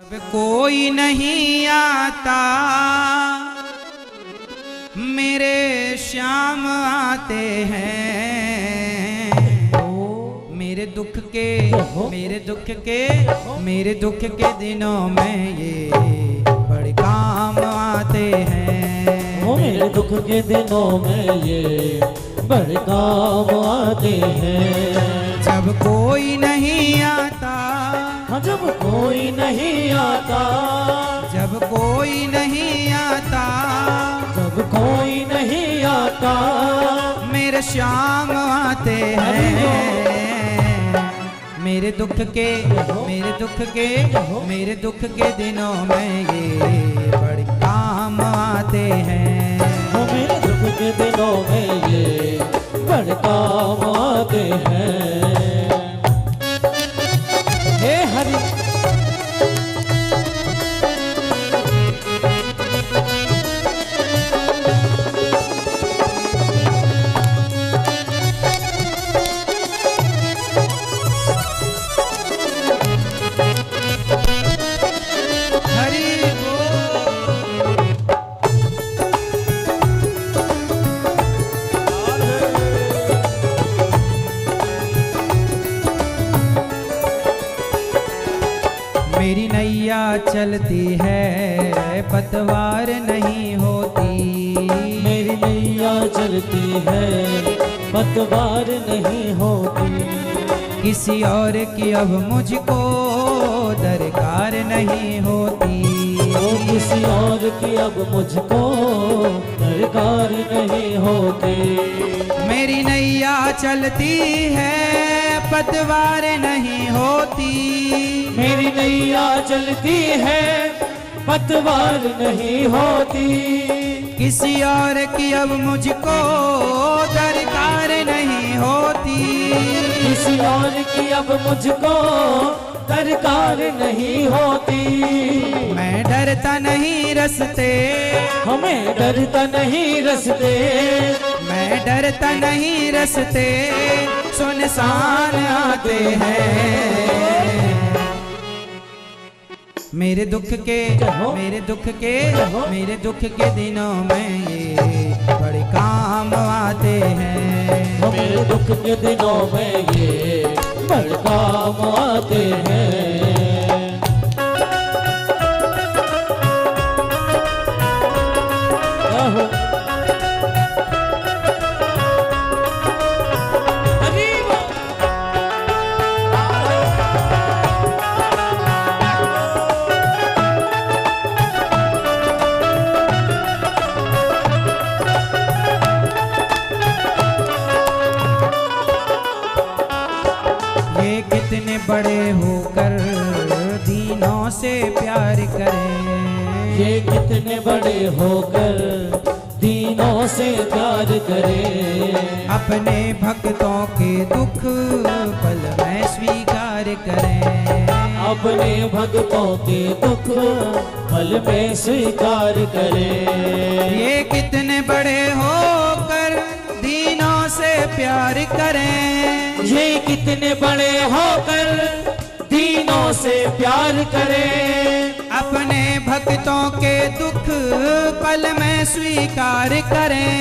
अब कोई नहीं आता मेरे श्याम आते हैं। मेरे दुख के दिनों में ये बड़े काम आते हैं। मेरे दुख के दिनों में ये बड़े काम आते हैं। जब कोई नहीं आता, जब कोई नहीं आता, जब कोई नहीं आता, जब कोई नहीं आता, मेरे श्याम आते हैं। मेरे दुख के दिनों में ये बड़े काम आते हैं। मेरे दुख के दिनों में ये बड़े काम आते हैं। हे हरि मेरी नैया चलती है पतवार नहीं होती। मेरी नैया चलती है पतवार नहीं होती। किसी और की अब मुझको दरकार नहीं होती। किसी और की अब मुझको दरकार नहीं होती। मेरी नैया चलती है पतवार नहीं होती। मेरी नैया चलती है पतवार नहीं होती। किसी और की अब मुझको दरकार नहीं होती। किसी और की अब मुझको दरकार नहीं होती। मैं डरता नहीं रस्ते, हमें डरता नहीं रस्ते। मैं डरता नहीं रस्ते सुनसान आते हैं। मेरे दुख के दिनों में ये बड़े काम आते हैं। मेरे दुख के दिनों में ये बड़े काम आते हैं। कितने बड़े होकर दीनों से प्यार करें। ये कितने बड़े होकर दीनों से प्यार करें। अपने भक्तों के दुख पल में स्वीकार करें। अपने भक्तों के दुख पल में स्वीकार करें। ये कितने बड़े होकर दीनों से प्यार करें। ये कितने बड़े होकर दीनों से प्यार करें। अपने भक्तों के दुख पल में स्वीकार करें।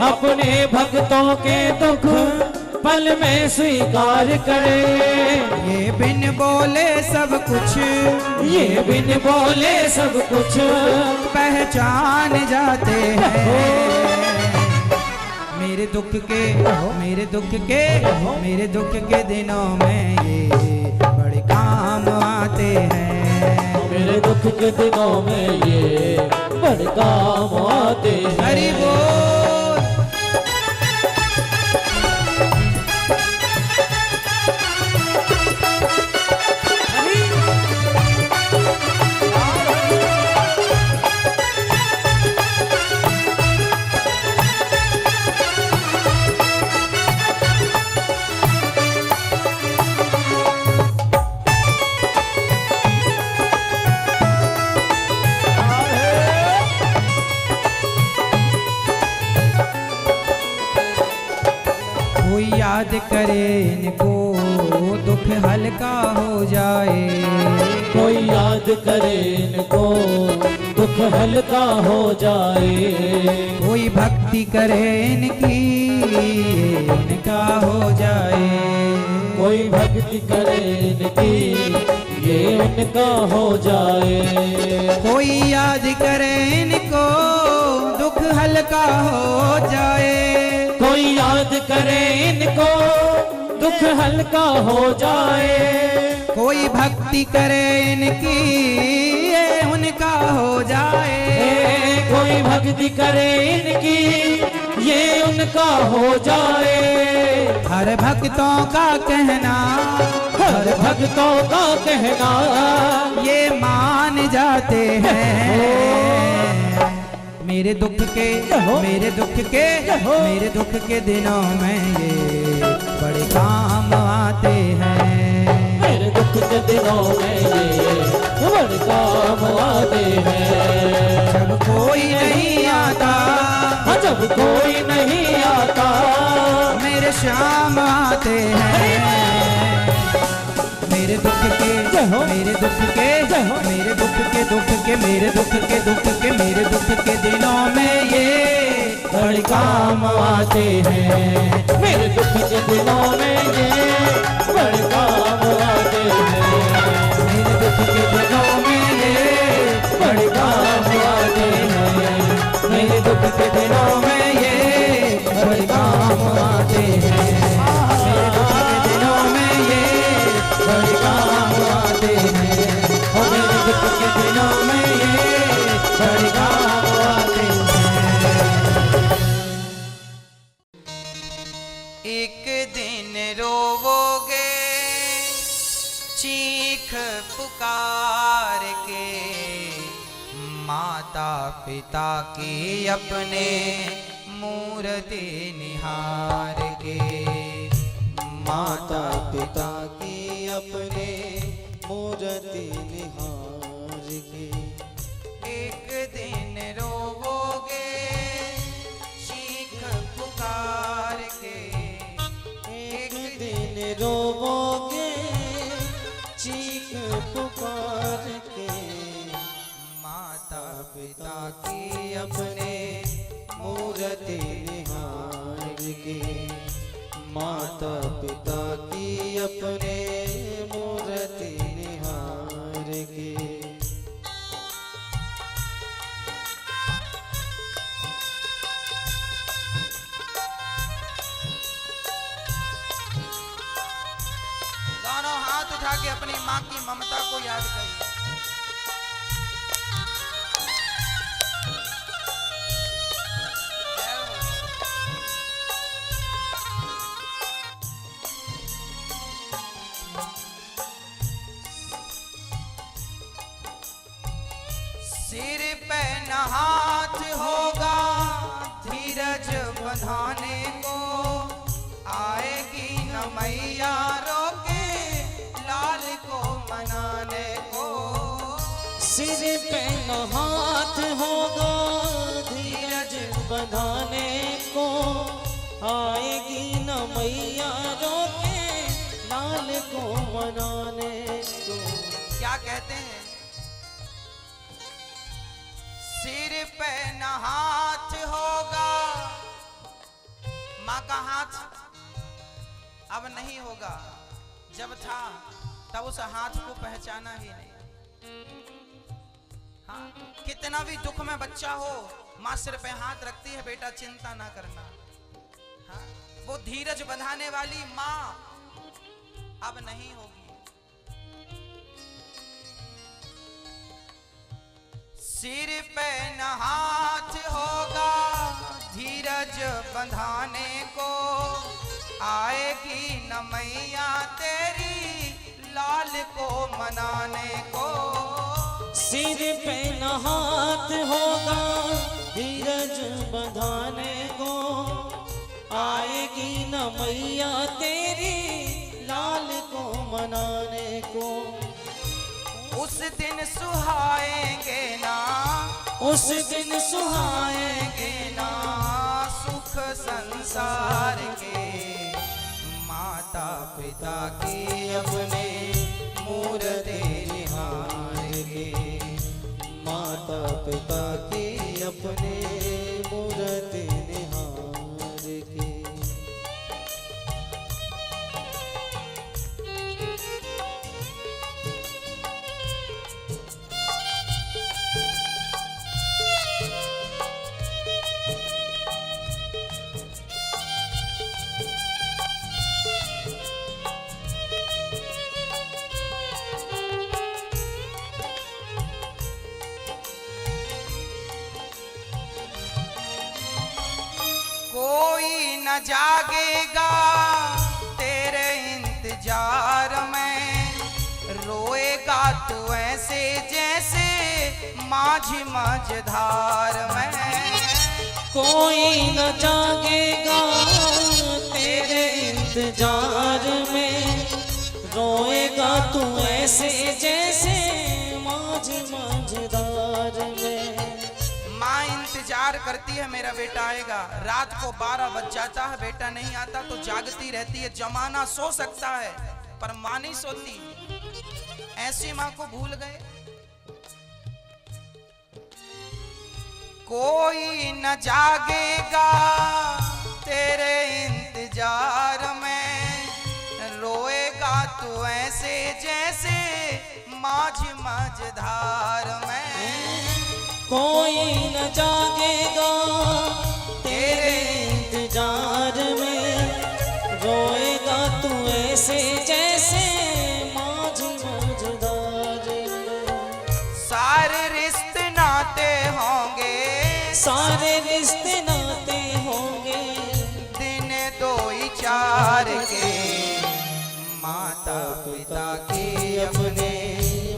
अपने भक्तों के दुख पल में स्वीकार करें। ये बिन बोले सब कुछ, ये बिन बोले सब कुछ पहचान जाते हैं। मेरे दुख के दिनों में ये बड़े काम आते हैं। मेरे दुख के दिनों में ये बड़े काम आते हैं। हरि बोल। याद करे इनको दुख हल्का हो जाए। कोई याद करे इनको दुख हल्का हो जाए। कोई भक्ति करे इनकी इनका हो जाए। कोई भक्ति करे इनकी ये उनका हो जाए। कोई याद करे इनको दुख हल्का हो जाए। कोई याद करे इनको दुख हल्का हो जाए। कोई भक्ति करे इनकी ये उनका हो जाए। कोई भक्ति करे इनकी ये उनका हो जाए। हर भक्तों का कहना हर भक्तों का कहना ये मान जाते हैं। मेरे दुख के मेरे दुख के मेरे दुख के दिनों में ये बड़े काम आते हैं। मेरे दुख के दिनों में ये बड़े काम आते हैं। जब कोई नहीं आता जब कोई नहीं आता मेरे शाम आते हैं। मेरे दुख के मेरे दुख के मेरे दुख के दुख के मेरे दुख के दुख के मेरे दुख के दिनों में ये बड़े काम आते हैं। मेरे दुख के दिनों में ये बड़े काम आते हैं। मेरे दुख के दिनों में ये बड़े काम आते हैं। मेरे दुख के दिनों में ये बड़े काम आते हैं। मेरे दुख के दिनों में ये बड़े काम आते हैं। और मेरे दुख के दिनों में ये बड़े काम आते हैं। एक दिन रोवोगे चीख पुकार के माता पिता की अपने मूर्ति निहार के। माता पिता की अपने मूर्ति निहार के। एक दिन रोवोगे चीख पुकार के। एक दिन रोवोगे चीख पुकार के। माता पिता की अपने मूर्ति निहार के। माता पिता की अपने मूर्ति निहार के। दोनों हाथ उठा के अपनी माँ की ममता को याद करिए। सिर पे न हाथ होगा धीरज बंधाने को। आएगी न मैया रोके लाल को मनाने को। सिर पे न हाथ होगा धीरज बंधाने को। आएगी न मैया रोके लाल को मनाने को। क्या कहते हैं? सिर पे न हाथ होगा, माँ का हाथ अब नहीं होगा। जब था तब उस हाथ को पहचाना ही नहीं। हाँ, कितना भी दुख में बच्चा हो माँ सिर पे हाथ रखती है, बेटा चिंता ना करना। हाँ, वो धीरज बंधाने वाली माँ अब नहीं होगी। सिर पे न हाथ होगा धीरज बंधाने को। आएगी न मैया तेरी लाल को मनाने को। सिर पे न हाथ होगा धीरज बंधाने को। आएगी न मैया तेरी लाल को मनाने को। उस दिन सुहाएंगे ना, उस दिन सुहाएंगे ना सुख संसार के। माता पिता की अपने मूर्ति निहार के, माता पिता की अपने मूर्ति निहार के। कोई न जागेगा तेरे इंतजार में, रोएगा तू ऐसे जैसे माझी मझधार में। कोई न जागेगा तेरे इंतजार में, रोएगा तू ऐसे जैसे माझी मझधार में। माँ इंतजार करती है मेरा बेटा आएगा, रात को 12 बज जाता है बेटा नहीं आता तो जागती रहती है। जमाना सो सकता है पर माँ नहीं सोती। ऐसी माँ को भूल गए। कोई न जागेगा तेरे इंतजार में, रोएगा तू ऐसे जैसे माझी मझधार में। कोई न जागेगा तेरे इंतजार में, रोएगा तू ऐसे जैसे माझी मझधार में। सारे रिश्ते नाते होंगे, सारे रिश्ते नाते होंगे, दिन दो ही चार के। माता पिता की अपने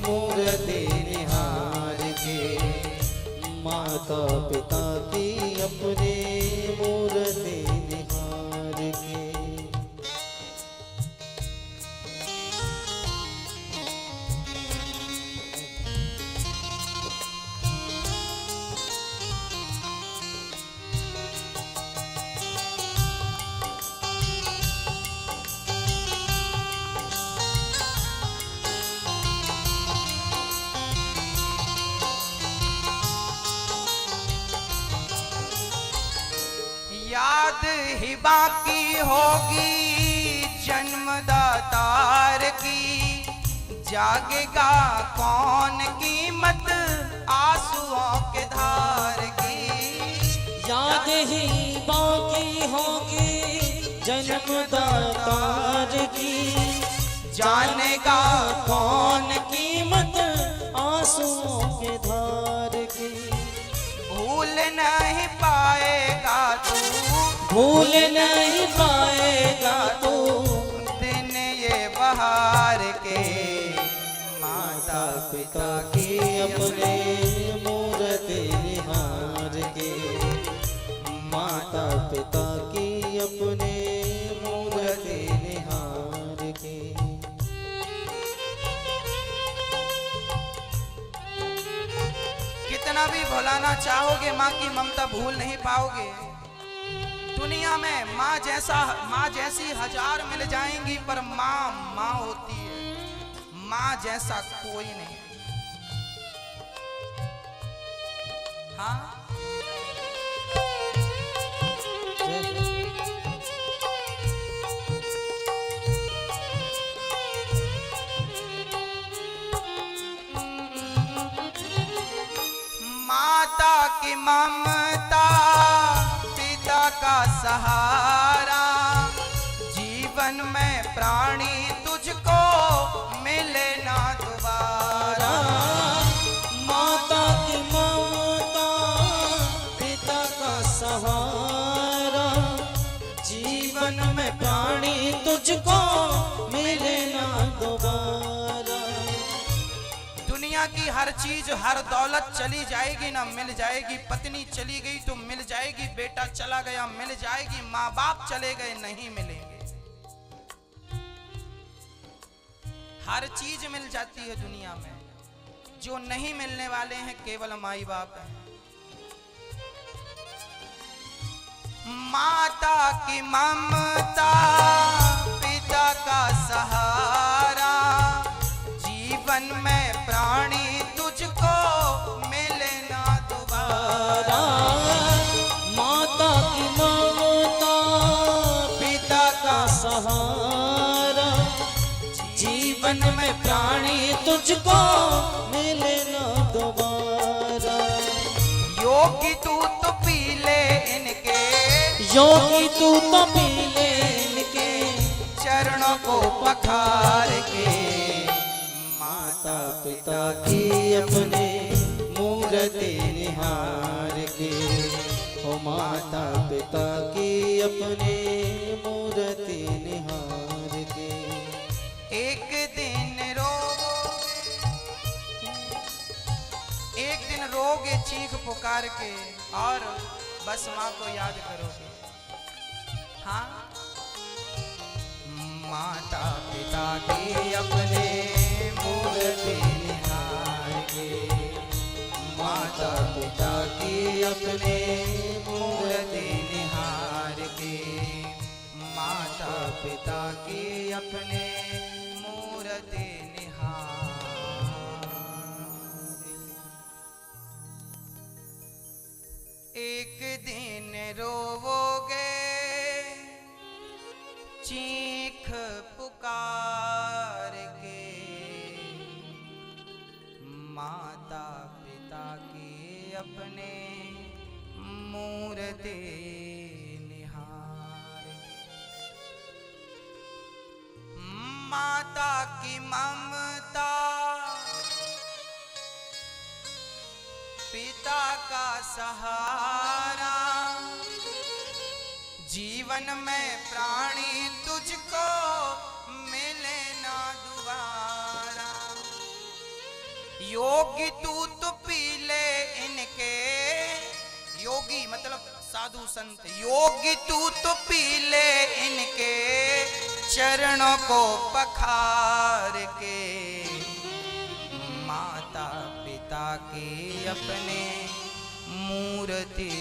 मूर्ति निहार के, माता पिता की अपने मूर्ति निहार के। याद ही बाकी होगी जन्मदातार की, जागेगा कौन कीमत आंसुओं के धार की। याद ही बाकी होगी जन्मदातार की, जानेगा कौन कीमत आंसुओं के धार की। भूल नहीं पाएगा तू, भूल नहीं पाएगा तू दिन ये बहार के। माता पिता की अपने मूर्ति निहार के, माता पिता की अपने मूर्ति निहार के। कितना भी भुलाना चाहोगे माँ की ममता भूल नहीं पाओगे। दुनिया में माँ जैसी हजार मिल जाएंगी पर माँ माँ होती है, माँ जैसा कोई नहीं। हाँ माता की ममता पिता का सहारा, जीवन में प्राणी तुझको मिले ना दोबारा। माता की ममता पिता का सहारा, जीवन में प्राणी तुझको मिले ना दोबारा। दुनिया की हर चीज हर दौलत चली जाएगी ना मिल जाएगी। पत्नी चली गई तो मिल जाएगी, बेटा चला गया मिल जाएगी, माँ बाप चले गए नहीं मिलेंगे। हर चीज मिल जाती है दुनिया में, जो नहीं मिलने वाले हैं केवल माई बाप हैं। माता की ममता पिता का सहारा, जीवन में प्राणी तुझको मिले ना दोबारा। माता की ममता पिता का सहारा, जीवन में प्राणी तुझको मिले ना दोबारा। योगी तू तो पी ले इनके, योगी तू तो पी ले इनके चरणों को पखार के। माता पिता की अपने मूर्ति निहार के, ओ माता पिता की अपने मूर्ति निहार के। एक दिन रोगे चीख पुकार के, और बस माँ को याद करोगे। हाँ, माता पिता की अपने मूर्ति निहार के, माता पिता की अपने मूर्ति निहार के, माता पिता की अपने मूर्ति निहार। एक दिन रोवोगे चीख पुकार के, माता पिता की अपने मूर्ति निहार के। माता की ममता पिता का सहारा, जीवन में प्राणी तुझको मिले ना दोबारा। योगी तू तो पी ले इनके, योगी मतलब साधु संत, योगी तू तो पी ले इनके चरणों को पखार के। माता पिता की अपने मूर्ति